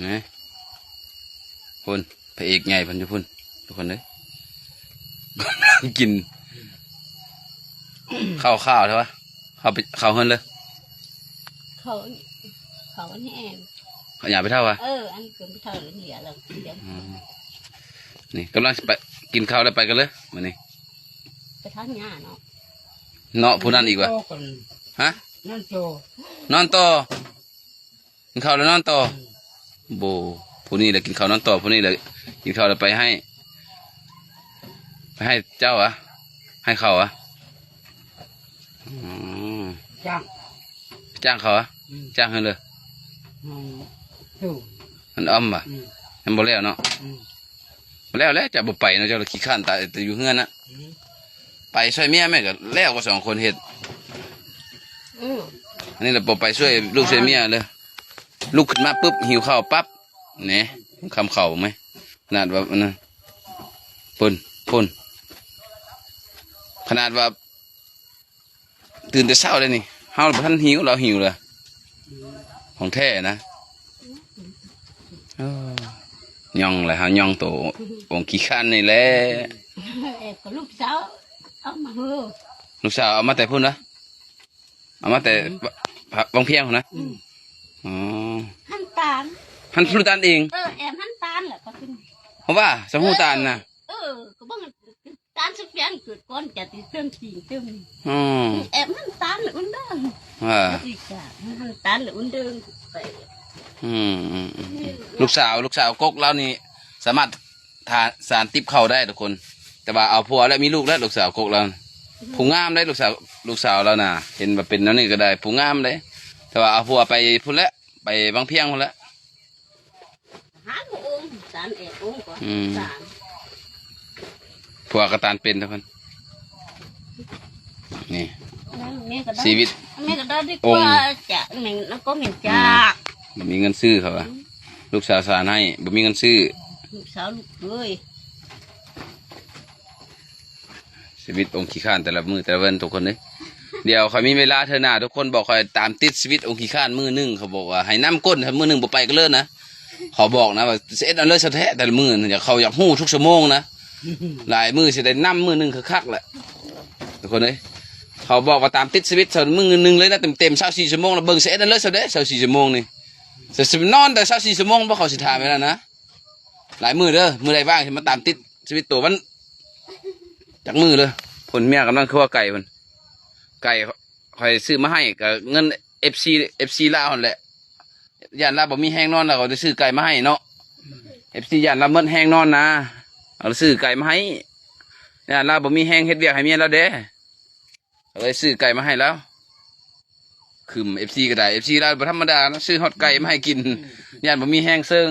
นะพุ่นพระเอกไงพันจะพุ่นทุกคนเลยกินข้าวใช่ปะข้าวเฮินเลยเขาอันนี้เอง อย่าไปเท่าวะอันเกินไปเท่าหรือเหลือเรานี่กำลังไปกินข้าวแล้วไปกันเลยมานี่ไปทานหญ้าเนาะผู้นั้นอีกวะฮะนอนต่อกินข้าวแล้วนอนต่อโบผู้นี้เลยกินข้าวนอนต่อผู้นี้เลยกินข้าวแล้วไปให้เจ้าอะให้เขาอะจ้างเขาอะจ้างให้เลยมันอ้อมป่ะมันบ่แล้วเนาะบ่แล้วจะบ่ไปเนาะเจ้าขี้ข้านตายแต่อยู่เฮือนนะไปช่วยเมียแม่ก็แล้วก็2 คนเฮ็ดอันนี้เราบ่ไปช่วยลูกช่วยเมียเลยลูกขึ้นมาปุ๊บหิวข้าวปั๊บเนี่ยคำเข่าไหมขนาดว่านั่นพ่นขนาดว่าตื่นแต่เช้าเลยนี่เฮาท่านหิวเราหิวเลยของแท้นะย่องเลยฮะย่องโตองขี้ข้านนี่แหละก็ลูกสาวเอามาเฮอลูกสาวเอามาแต่พุ่นนะเอามาแต่บางเพียงนะอ๋อหั่นตาลตาลเองแอมหั่นตาลแหละก็ขึ้นเพราะว่าสมูตาลนะก็บ้างตาลสักอย่างเกิดก้อนจะติดเติมจริงเติมแอมหั่นตาลหรืออุ่นเดิมหั่นตาลหรืออุ่นเดิมไปลูกสาวกกแล้วนี่สามารถทานสารติบเข้าได้ทุกคนแต่ว่าเอาผัวแล้วมีลูกแล้วลูกสาวกกแล้วผู้งามได้ลูกสาวแล้วนะเห็นแบบเป็นนั่นนี่ก็ได้ผู้งามได้แต่ว่าเอาผัวไปพุ่นแล้วไปบางเพียงพุ่นแล้วหาผู้องค์สารเอกองค์ก่อนสารผัวกระตานเป็นทุกคนนี่ชีวิตแม่ก็ได้ดีกว่าจะหนึ่งแล้วก็เหม็นจ้าบ่มีเงินซื้อเขาลูกสาวสารให้บ่มีเงินซื้อลูกสาวลูกเอ้ยชีวิตองค์ขี้ข้านแต่ละมือแต่ละวันทุกคนเลยเดี๋ยวเขามีเวลาเธอหน้าทุกคนบอกคอยตามติดชีวิตองค์ขี้ข้านมือนึงเขาบอกว่าให้น้ำก้นมือนึงบ่ไปก็เลิกนะขอบอกนะว่าเส็จอันเลิศแท้แต่ละมืออยากเขาอยากหู้ทุกชั่วโมงนะหลายมือสิได้น้ำมือนึงคักแหละทุกคนเลยเขาบอกว่าตามติดชีวิตเธอมือนึงเลยนะเต็ม24 ชั่วโมงแล้วเบิ่งเส็จอันเลิศเด้24 ชั่วโมงนี่จะนอนแต่24 ชั่วโมงเพราะเขาสิทาไปแล้วนะหลายมือเด้อมือใดบ้างที่มาตามติดชีวิตตัวมันจากมือเลยผลเมียกำลังคั่วไก่มันไก่คอยซื้อมาให้กับเงินFC ลาวนั่นแหละย่านลาวบ่มีแห้งนอนแล้วเขาจะซื้อไก่มาให้เนาะ FC ย่านลาวมันแห้งนอนนะเอาซื้อไก่มาให้ย่านลาวบ่มีแห้งเฮ็ดเวียกให้เมียแล้วเด้เขาเลยซื้อไก่มาให้แล้วคืม FC ก็ได้ FC ลาวบ่ธรรมดานะซื้อฮอดไก่มาให้กินย่านบ่มีแห้งเซิง